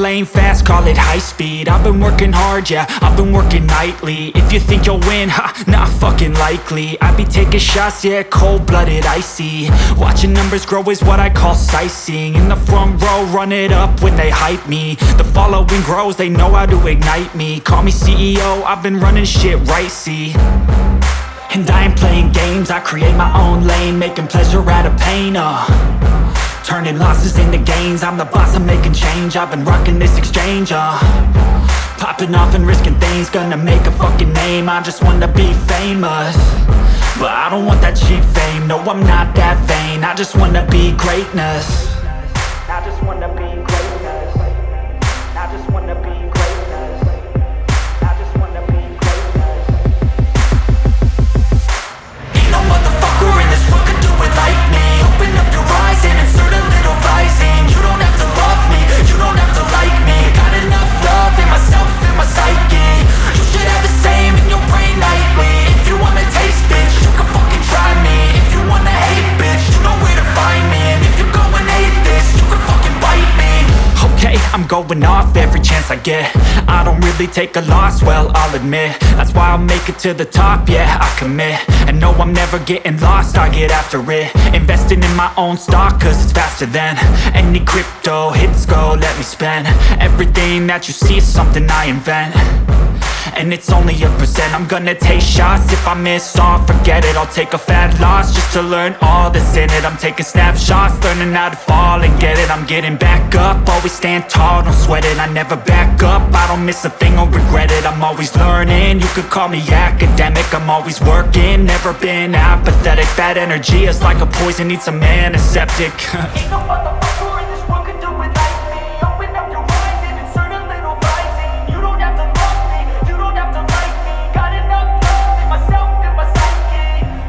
lane fast, call it high speed. I've been working hard, yeah, I've been working nightly. If you think you'll win, ha, not fucking likely. I be taking shots, yeah, cold-blooded, icy. Watching numbers grow is what I call sightseeing. In the front row, run it up when they hype me. The following grows, they know how to ignite me. Call me CEO, I've been running shit right, see. And I ain't playing games, I create my own lane, making pleasure out of pain, turning losses into gains. I'm the boss, I'm making change. I've been rocking this exchange, popping off and risking things. Gonna make a fucking name, I just wanna be famous. But I don't want that cheap fame, no I'm not that vain. I just wanna be greatness. I just wanna be greatness. I just wanna be greatness. I just wanna be greatness. Ain't no motherfucker in this world could do it like me. Open up your eyes and insert a little rising. You don't have to love me, you don't have to like me. Got enough love in myself, in my psyche. You should have the same in your brain nightly. If you wanna taste, bitch, you can fucking try me. If you wanna hate, bitch, you know where to find me. And if you go and hate this, you can fucking bite me. Okay, I'm going off every chance I get. I don't really take a loss, well, I'll admit. That's why I'll make it to the top, yeah, I commit. And no, I'm never getting lost, I get after it. Investing in my own stock, cause it's faster than any crypto hits go, let me spend. Everything that you see is something I invent. And it's only a percent. I'm gonna take shots. If I miss all, forget it. I'll take a fat loss just to learn all that's in it. I'm taking snapshots, learning how to fall and get it. I'm getting back up, always stand tall, don't sweat it. I never back up, I don't miss a thing or regret it. I'm always learning, you could call me academic. I'm always working, never been apathetic. Bad energy is like a poison, needs a antiseptic. Ain't no